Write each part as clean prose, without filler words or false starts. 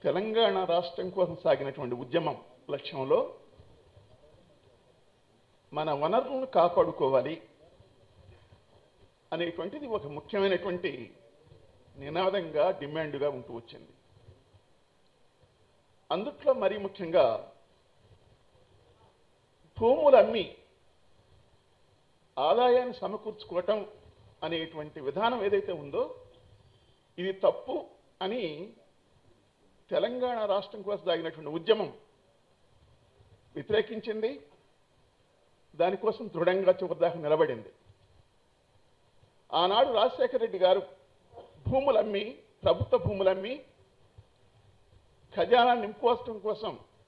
తెలంగాణ రాష్ట్రం కోసం సాగినటువంటి ఉద్యమం లక్ష్యంలో మన వనరులను కాపాడుకోవాలి అనేటువంటిది ఒక ముఖ్యమైనటువంటి నినాదంగా డిమాండ్గా ఉంటూ వచ్చింది. అందుట్లో మరీ ముఖ్యంగా భూములు అమ్మి ఆదాయాన్ని సమకూర్చుకోవటం అనేటువంటి విధానం ఏదైతే ఉందో ఇది తప్పు అని తెలంగాణ రాష్ట్రం కోసం సాగినటువంటి ఉద్యమం వ్యతిరేకించింది. దానికోసం దృఢంగా చివరిదాకా నిలబడింది. ఆనాడు రాజశేఖర రెడ్డి గారు భూములమ్మి, ప్రభుత్వ భూములమ్మి ఖజానా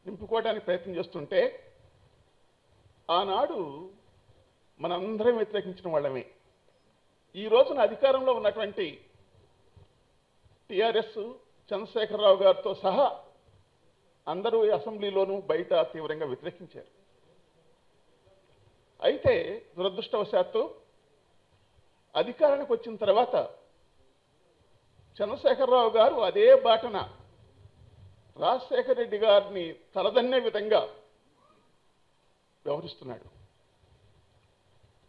నింపుకోవడానికి ప్రయత్నం చేస్తుంటే ఆనాడు మనందరం వ్యతిరేకించిన వాళ్ళమే. ఈ రోజున అధికారంలో ఉన్నటువంటి టిఆర్ఎస్ చంద్రశేఖరరావు గారితో సహా అందరూ అసెంబ్లీలోనూ బయట తీవ్రంగా వ్యతిరేకించారు. అయితే దురదృష్టవశాత్తు అధికారానికి వచ్చిన తర్వాత చంద్రశేఖరరావు గారు అదే బాటన రాజశేఖర రెడ్డి గారిని తలదన్నే విధంగా వ్యవహరిస్తున్నాడు.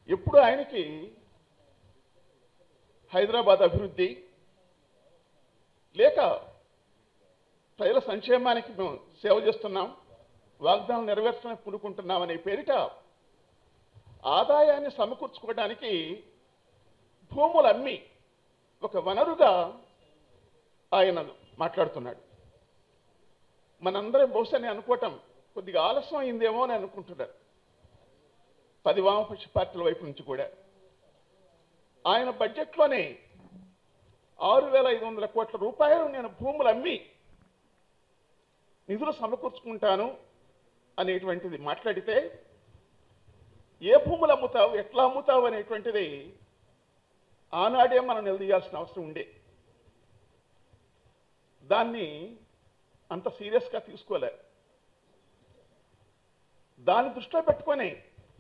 ఎప్పుడు ఆయనకి హైదరాబాద్ అభివృద్ధి లేక ప్రజల సంక్షేమానికి మేము సేవ చేస్తున్నాం, వాగ్దానం నెరవేర్చడానికి పూనుకుంటున్నాం అనే పేరిట ఆదాయాన్ని సమకూర్చుకోవడానికి భూములు అమ్మి ఒక వనరుగా ఆయన మాట్లాడుతున్నాడు. మనందరం బహుశా నేను అనుకోవటం కొద్దిగా ఆలస్యం అయిందేమో అని అనుకుంటున్నారు 10 వామపక్ష పార్టీల వైపు నుంచి కూడా. ఆయన బడ్జెట్లోనే 6,500 కోట్ల రూపాయలు నేను భూములు అమ్మి నిధులు సమకూర్చుకుంటాను అనేటువంటిది మాట్లాడితే ఏ భూములు అమ్ముతావు, ఎట్లా అమ్ముతావు అనేటువంటిది ఆనాడే మనం నిలదీయాల్సిన అవసరం ఉండే. దాన్ని అంత సీరియస్గా తీసుకోలే. దాన్ని దృష్టిలో పెట్టుకొని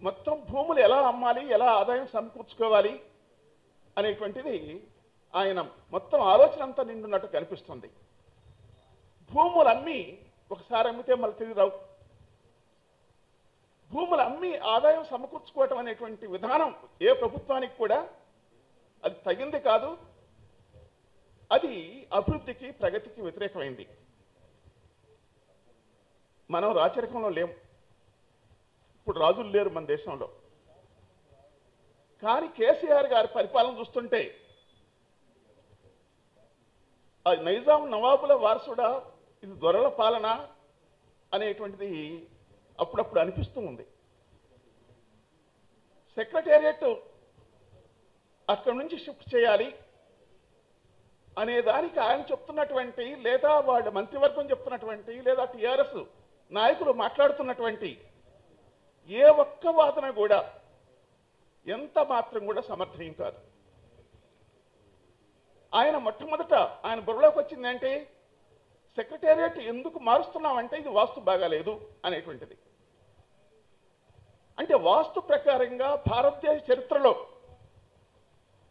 మొత్తం భూములు ఎలా అమ్మాలి, ఎలా ఆదాయం సమకూర్చుకోవాలి అనేటువంటిది ఆయన మొత్తం ఆలోచన అంతా నిండున్నట్టు కనిపిస్తుంది. భూములు అమ్మి ఒకసారి అమ్మితే మళ్ళీ తిరిగి రావు. భూములు అమ్మి ఆదాయం సమకూర్చుకోవటం అనేటువంటి విధానం ఏ ప్రభుత్వానికి కూడా అది తగింది కాదు. అది అభివృద్ధికి, ప్రగతికి వ్యతిరేకమైంది. మనం రాచరికంలో లేము, ఇప్పుడు రాజులు లేరు మన దేశంలో. కానీ కేసీఆర్ గారి పరిపాలన చూస్తుంటే నైజాం నవాబుల వారసుడా, ఇది దొరల పాలన అనేటువంటిది అప్పుడప్పుడు అనిపిస్తూ ఉంది. సెక్రటేరియట్ అక్కడి నుంచి షిఫ్ట్ చేయాలి అనే దానికి ఆయన చెప్తున్నటువంటి, లేదా వాళ్ళ మంత్రివర్గం చెప్తున్నటువంటి, లేదా టిఆర్ఎస్ నాయకులు మాట్లాడుతున్నటువంటి ఏ ఒక్క వాదన కూడా ఎంత మాత్రం కూడా సమర్థనీయం కాదు. ఆయన మొట్టమొదట ఆయన బుర్రలోకి వచ్చిందంటే సెక్రటేరియట్ ఎందుకు మారుస్తున్నామంటే ఇది వాస్తు బాగాలేదు అనేటువంటిది. అంటే వాస్తు ప్రకారంగా భారతదేశ చరిత్రలో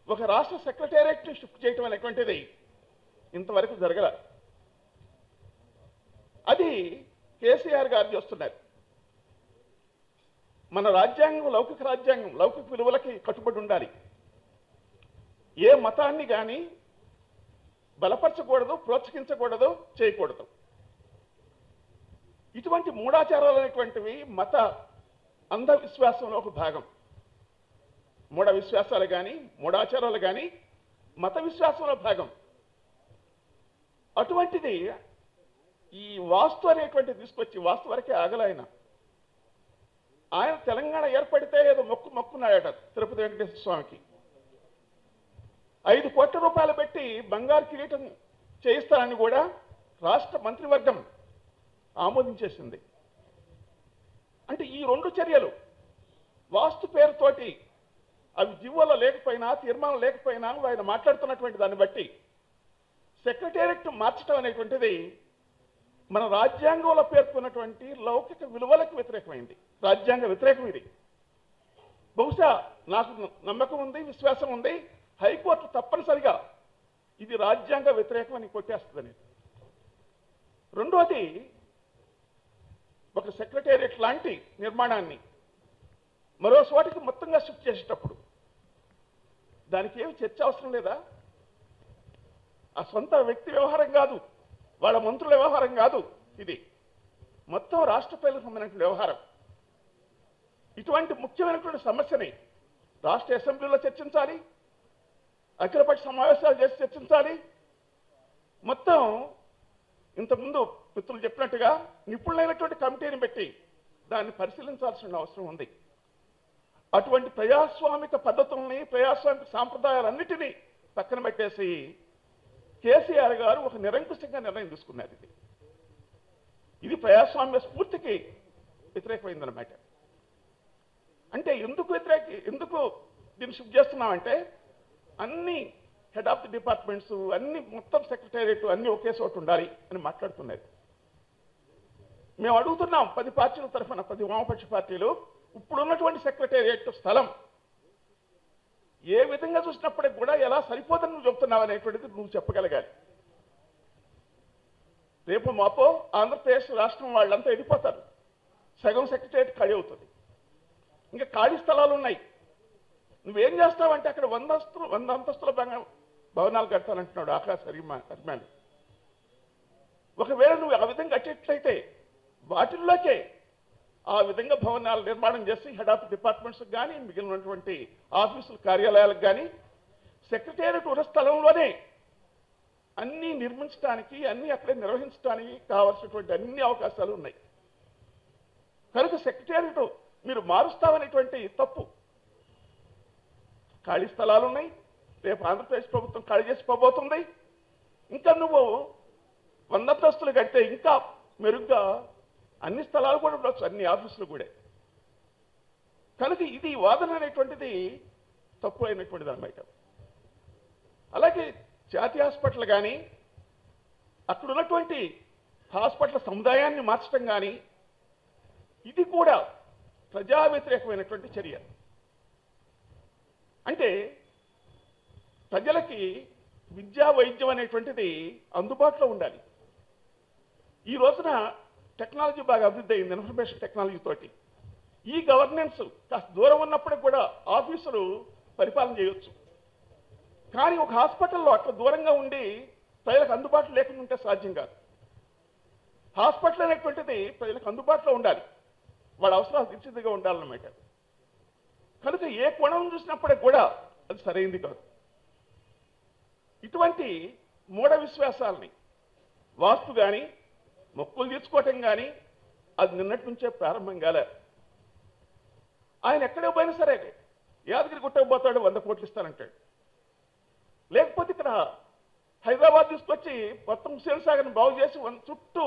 ఒక రాష్ట్ర సెక్రటేరియట్ని షిఫ్ట్ చేయటం అనేటువంటిది ఇంతవరకు జరగల. అది కేసీఆర్ గారు చేస్తున్నారు. మన రాజ్యాంగం లౌకిక రాజ్యాంగం, లౌకిక విలువలకి కట్టుబడి ఉండాలి. ఏ మతాన్ని కానీ బలపరచకూడదు, ప్రోత్సహించకూడదు, చేయకూడదు. ఇటువంటి మూఢాచారాలు అనేటువంటివి మత అంధవిశ్వాసంలో ఒక భాగం. మూఢ విశ్వాసాలు కానీ, మూఢాచారాలు కానీ మత విశ్వాసంలో భాగం. అటువంటిది ఈ వాస్తు అనేటువంటిది తీసుకొచ్చి, వాస్తు వరకే ఆగలాయన. ఆయన తెలంగాణ ఏర్పడితే ఏదో మొక్కున్నాడట తిరుపతి వెంకటేశ్వర స్వామికి. 5 కోట్ల రూపాయలు పెట్టి బంగారు కిరీటం చేయిస్తారని కూడా రాష్ట్ర మంత్రివర్గం ఆమోదించేసింది. అంటే ఈ 2 చర్యలు వాస్తు పేరుతోటి అవి జీవోలో లేకపోయినా, తీర్మానం లేకపోయినా, ఆయన మాట్లాడుతున్నటువంటి దాన్ని బట్టి సెక్రటేరియట్ మార్చడం అనేటువంటిది మన రాజ్యాంగంలో పేర్కొన్నటువంటి లౌకిక విలువలకు వ్యతిరేకమైంది, రాజ్యాంగ వ్యతిరేకం ఇది. బహుశా నాకు నమ్మకం ఉంది, విశ్వాసం ఉంది, హైకోర్టు తప్పనిసరిగా ఇది రాజ్యాంగ వ్యతిరేకం అని కొట్టేస్తుందని. రెండోది, ఒక సెక్రటేరియట్ లాంటి నిర్మాణాన్ని మరో చోటికి మొత్తంగా షిఫ్ట్ చేసేటప్పుడు దానికి ఏమి చర్చ అవసరం లేదా? ఆ సొంత వ్యక్తి వ్యవహారం కాదు, వాళ్ళ మంత్రుల వ్యవహారం కాదు, ఇది మొత్తం రాష్ట్ర ప్రజలకు సంబంధించిన వ్యవహారం. ఇటువంటి ముఖ్యమైనటువంటి సమస్యని రాష్ట్ర అసెంబ్లీలో చర్చించాలి, అఖిలపక్ష సమావేశాలు చేసి చర్చించాలి. మొత్తం ఇంతకుముందు మిత్రులు చెప్పినట్టుగా నిపుణులైనటువంటి కమిటీని పెట్టి దాన్ని పరిశీలించాల్సిన అవసరం ఉంది. అటువంటి ప్రజాస్వామిక పద్ధతుల్ని, ప్రజాస్వామిక సాంప్రదాయాలన్నిటినీ పక్కన పెట్టేసి కేసీఆర్ గారు ఒక నిరంకుశంగా నిర్ణయం తీసుకున్నారు. ఇది ప్రజాస్వామ్య స్ఫూర్తికి వ్యతిరేకమైందన్నమాట. అంటే ఎందుకు దీన్ని షిఫ్ట్ చేస్తున్నామంటే, అన్ని హెడ్ ఆఫ్ ది డిపార్ట్మెంట్స్, అన్ని మొత్తం సెక్రటేరియట్ అన్ని ఒకే చోట ఉండాలి అని మాట్లాడుతున్నారు. మేము అడుగుతున్నాం 10 పార్టీల తరఫున, 10 వామపక్ష పార్టీలు, ఇప్పుడున్నటువంటి సెక్రటేరియట్ స్థలం ఏ విధంగా చూసినప్పటికి కూడా ఎలా సరిపోదని నువ్వు చెప్తున్నావు అనేటువంటిది నువ్వు చెప్పగలగాలి. రేపు మాపో ఆంధ్రప్రదేశ్ రాష్ట్రం వాళ్ళంతా వెళ్ళిపోతారు, సగం సెక్రటేరియట్ ఖాళీ అవుతుంది, ఇంకా ఖాళీ స్థలాలు ఉన్నాయి. నువ్వేం చేస్తావంటే అక్కడ 100 అంతస్తుల భవనాలు కడతానంటున్నాడు ఆకాశ అభిమాని. ఒకవేళ నువ్వు ఆ విధంగా కట్టేట్లయితే వాటిల్లోకే ఆ విధంగా భవనాలు నిర్మాణం చేసి హెడ్ ఆఫ్ డిపార్ట్మెంట్స్కి కానీ మిగిలినటువంటి ఆఫీసుల కార్యాలయాలకు కానీ సెక్రటేరియట్ ఉన్న స్థలంలోనే అన్నీ నిర్మించడానికి, అన్నీ అక్కడే నిర్వహించడానికి కావాల్సినటువంటి అన్ని అవకాశాలు ఉన్నాయి. కనుక సెక్రటేరియట్ మీరు మారుస్తామనేటువంటి తప్పు. ఖాళీ స్థలాలు ఉన్నాయి, రేపు ఆంధ్రప్రదేశ్ ప్రభుత్వం ఖాళీ చేసి పోబోతుంది. ఇంకా నువ్వు 100 అంతస్తులు కడితే ఇంకా మెరుగ్గా అన్ని స్థలాలు కూడా ఉండొచ్చు, అన్ని ఆఫీసులు కూడా. కనుక ఇది వాదన అనేటువంటిది తప్పు అయినటువంటిది అన్నమాట. అలాగే జాతీయ హాస్పిటల్ కానీ అక్కడ ఉన్నటువంటి హాస్పిటల్ సముదాయాన్ని మార్చడం కానీ ఇది కూడా ప్రజా వ్యతిరేకమైనటువంటి చర్య. అంటే ప్రజలకి విద్యా వైద్యం అనేటువంటిది అందుబాటులో ఉండాలి. ఈ రోజున టెక్నాలజీ బాగా అభివృద్ధి అయింది, ఇన్ఫర్మేషన్ టెక్నాలజీ తోటి. ఈ గవర్నెన్స్ కాస్త దూరం ఉన్నప్పటికి కూడా ఆఫీసులు పరిపాలన చేయొచ్చు. కానీ ఒక హాస్పిటల్లో అట్లా దూరంగా ఉండి ప్రజలకు అందుబాటులో లేకుండా ఉంటే సాధ్యం కాదు. హాస్పిటల్ అనేటువంటిది ప్రజలకు అందుబాటులో ఉండాలి, వాళ్ళ అవసరాలు తీర్చిదిగా ఉండాలన్నమాట. కనుక ఏ కోణం చూసినప్పటికి కూడా అది సరైంది కాదు. ఇటువంటి మూఢ విశ్వాసాలని, వాస్తు కానీ మొక్కులు తీర్చుకోవటం కానీ అది నిన్నటి నుంచే ప్రారంభం కాలే. ఆయన ఎక్కడే పోయినా సరే యాదగిరి గుట్టకు పోతాడు, 100 కోట్లు ఇస్తానంటాడు. లేకపోతే ఇక్కడ హైదరాబాద్ తీసుకొచ్చి మొత్తం హుస్సేన్ సాగర్ని బాగు చేసి చుట్టూ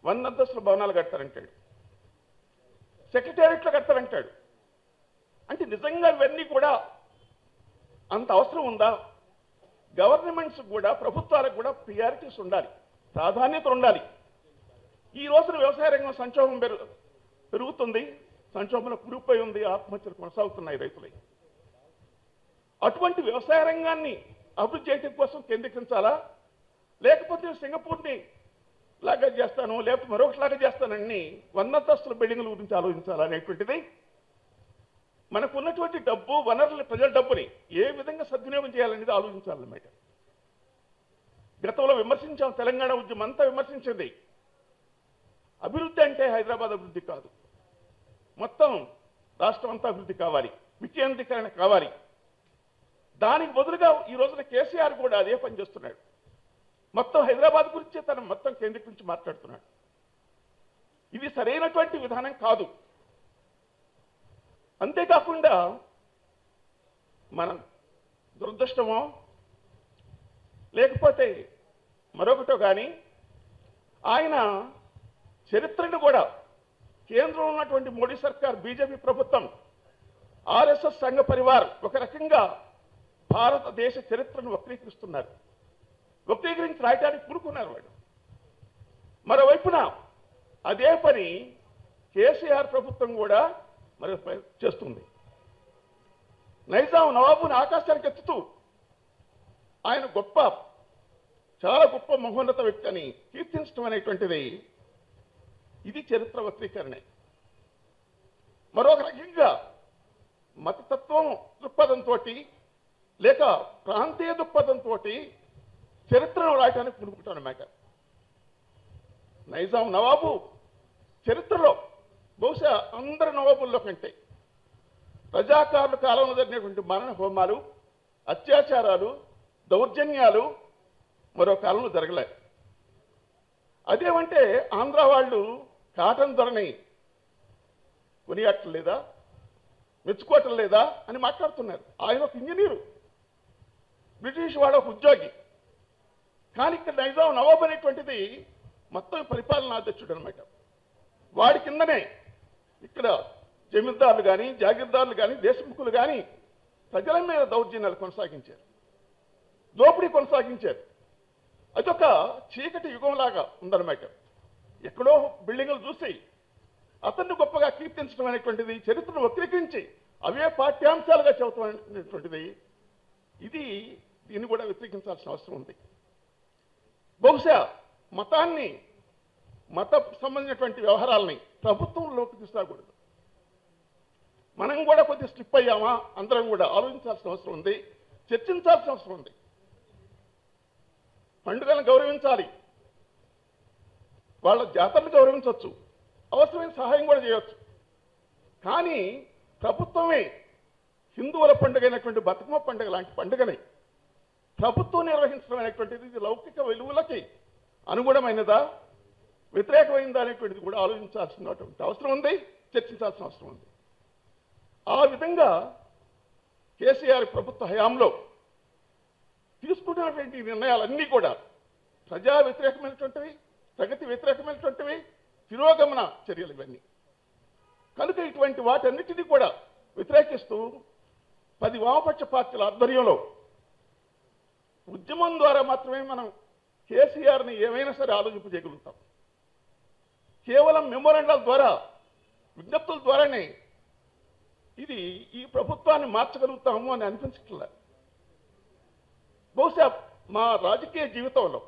100 అంతస్తుల భవనాలు కడతారంటాడు, సెక్రటేరియట్లో కడతారంటాడు. అంటే నిజంగా ఇవన్నీ కూడా అంత అవసరం ఉందా? గవర్నమెంట్స్ కూడా, ప్రభుత్వాలకు కూడా ప్రియారిటీస్ ఉండాలి, ప్రాధాన్యత ఉండాలి. ఈ రోజున వ్యవసాయ రంగం సంక్షోభం పెరుగుతుంది, సంక్షోభంలో కురిగిపోయి ఉంది, ఆత్మహత్యలు కొనసాగుతున్నాయి రైతులై. అటువంటి వ్యవసాయ రంగాన్ని అభివృద్ధి చేయడం కోసం కేంద్రీకరించాలా, లేకపోతే సింగపూర్ని లాగా చేస్తాను, లేకపోతే మరొకటిలాగా చేస్తానని 100 అంతస్తుల బిల్డింగ్ల గురించి ఆలోచించాలా అనేటువంటిది. మనకు ఉన్నటువంటి డబ్బు వనరులు, ప్రజల డబ్బుని ఏ విధంగా సద్వినియోగం చేయాలనేది ఆలోచించాలన్నమాట. గతంలో విమర్శించాం, తెలంగాణ ఉద్యమం అంతా విమర్శించింది. అభివృద్ధి అంటే హైదరాబాద్ అభివృద్ధి కాదు, మొత్తం రాష్ట్రం అంతా అభివృద్ధి కావాలి, వికేంద్రీకరణ కావాలి. దానికి బదులుగా ఈ రోజున కేసీఆర్ కూడా అదే పని చేస్తున్నాడు. మొత్తం హైదరాబాద్ గురించి తను మొత్తం కేంద్రీకరించి మాట్లాడుతున్నాడు. ఇది సరైనటువంటి విధానం కాదు. అంతేకాకుండా మనం దురదృష్టమో లేకపోతే మరొకటో కానీ ఆయన చరిత్రను కూడా కేంద్రంలో ఉన్నటువంటి మోడీ సర్కార్, బీజేపీ ప్రభుత్వం, ఆర్ఎస్ఎస్ సంఘ పరివార్ ఒక రకంగా భారతదేశ చరిత్రను వక్రీకరిస్తున్నారు, వక్రీకరించి రాయటానికి పూనుకున్నారు వాడు. మరోవైపున అదే పని కేసీఆర్ ప్రభుత్వం కూడా మరి చేస్తుంది. నైజాం నవాబుని ఆకాశానికి ఎత్తుతూ ఆయన గొప్ప చాలా గొప్ప మహోన్నత వ్యక్తి అని కీర్తించడం అనేటువంటిది ఇది చరిత్ర వక్రీకరణే. మరొక రకంగా మతతత్వం దృక్పథంతో లేక ప్రాంతీయ దృక్పథంతో చరిత్రను రాయటానికి పుడుకుంటానమాట. నైజాం నవాబు చరిత్రలో బహుశా అందరి నవాబుల్లో కంటే రజాకారుల కాలంలో జరిగినటువంటి మరణ హోమాలు, అత్యాచారాలు, దౌర్జన్యాలు మరో కాలంలో జరగలే. అదేమంటే ఆంధ్ర వాళ్ళు కాటన్ ధరని కొనియాటం లేదా, మెచ్చుకోవటం లేదా అని మాట్లాడుతున్నారు. ఆయన ఒక ఇంజనీరు, బ్రిటిష్ వాడు ఒక ఉద్యోగి. కానీ ఇక్కడ నైజాం నవాబ్ అనేటువంటిది మొత్తం పరిపాలనా అధ్యక్షుడు అనమాట. వాడి కిందనే ఇక్కడ జమీందారులు కానీ, జాగీర్దారులు కానీ, దేశముఖులు కానీ ప్రజల మీద దౌర్జన్యాలు కొనసాగించారు, దోపిడీ కొనసాగించారు. అదొక చీకటి యుగంలాగా ఉందన్నమాట. ఎక్కడో బిల్డింగులు చూసి అతన్ని గొప్పగా కీర్తించడం అనేటువంటిది, చరిత్రను వక్రీకరించి అవే పాఠ్యాంశాలుగా చెబుతాం అనేటువంటిది, దీన్ని కూడా వ్యతిరేకించాల్సిన అవసరం ఉంది. బహుశా మతాన్ని, మత సంబంధించినటువంటి వ్యవహారాలని ప్రభుత్వంలోకి తీసుకురాకూడదు. మనం కూడా కొద్దిగా స్లిప్ అయ్యామా అందరం కూడా ఆలోచించాల్సిన అవసరం ఉంది, చర్చించాల్సిన అవసరం ఉంది. పండుగలను గౌరవించాలి, వాళ్ళ జాతరలు గౌరవించవచ్చు, అవసరమైన సహాయం కూడా చేయవచ్చు. కానీ ప్రభుత్వమే హిందువుల పండుగ అయినటువంటి బతుకమ్మ పండుగ లాంటి పండుగని ప్రభుత్వం నిర్వహించడం అనేటువంటిది ఇది లౌకిక విలువలకి అనుగుణమైనదా, వ్యతిరేకమైనదా అనేటువంటిది కూడా ఆలోచించాల్సినటువంటి అవసరం ఉంది, చర్చించాల్సిన అవసరం ఉంది. ఆ విధంగా కేసీఆర్ ప్రభుత్వ హయాంలో తీసుకుంటున్నటువంటి నిర్ణయాలన్నీ కూడా ప్రజా వ్యతిరేకమైనటువంటివి, ప్రగతి వ్యతిరేకమైనటువంటివి, తిరోగమన చర్యలు ఇవన్నీ. కనుక ఇటువంటి వాటన్నిటినీ కూడా వ్యతిరేకిస్తూ 10 వామపక్ష పార్టీల ఆధ్వర్యంలో ఉద్యమం ద్వారా మాత్రమే మనం కేసీఆర్ని ఏమైనా సరే ఆలోచింపజేయగలుగుతాం. కేవలం మెమోరాండాల ద్వారా, విజ్ఞప్తుల ద్వారానే ఈ ప్రభుత్వాన్ని మార్చగలుగుతాము అని అనిపించట్లే. బహుశా మా రాజకీయ జీవితంలో,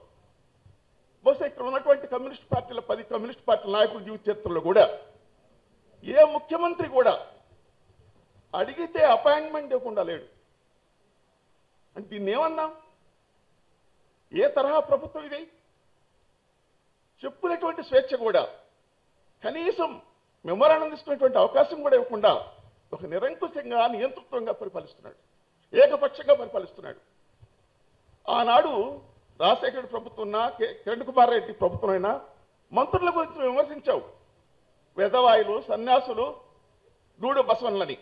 బహుశా ఇక్కడ ఉన్నటువంటి కమ్యూనిస్ట్ పార్టీల 10 కమ్యూనిస్ట్ పార్టీల నాయకుల జీవిత చరిత్రలో కూడా ఏ ముఖ్యమంత్రి కూడా అడిగితే అపాయింట్మెంట్ ఇవ్వకుండా లేడు. అంటే దీన్ని ఏమన్నాం? ఏ తరహా ప్రభుత్వం ఇది? చెప్పుకునేటువంటి స్వేచ్ఛ కూడా, కనీసం మెమోరాండం తీసుకునేటువంటి అవకాశం కూడా ఇవ్వకుండా ఒక నిరంకుశంగా, నియంతృత్వంగా పరిపాలిస్తున్నాడు, ఏకపక్షంగా పరిపాలిస్తున్నాడు. ఆనాడు రాజశేఖర ప్రభుత్వం ఉన్నా, కిరణ్ కుమార్ రెడ్డి ప్రభుత్వం అయినా మంత్రుల గురించి విమర్శించావు. వెధవాయులు, సన్యాసులు, గూడు బసవన్లని.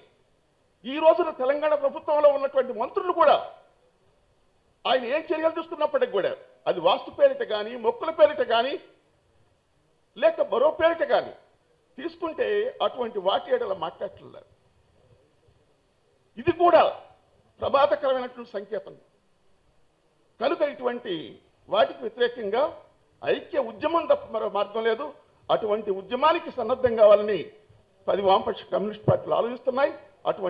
ఈ రోజున తెలంగాణ ప్రభుత్వంలో ఉన్నటువంటి మంత్రులు కూడా ఆయన ఏం చర్యలు తీసుకున్నప్పటికీ కూడా అది వాస్తు పేరిట కానీ, మొక్కుల పేరిట కానీ, లేక మరో పేరిట కానీ తీసుకుంటే అటువంటి వాటి ఏడల మాట్లాడలేదు. ఇది కూడా ప్రమాదకరమైనటువంటి సంకేతం. కనుక ఇటువంటి వాటికి వ్యతిరేకంగా ఐక్య ఉద్యమం తప్ప మరో మార్గం లేదు. అటువంటి ఉద్యమానికి సన్నద్ధం కావాలని 10 వామపక్ష కమ్యూనిస్ట్ పార్టీలు ఆలోచిస్తున్నాయి. అటువంటి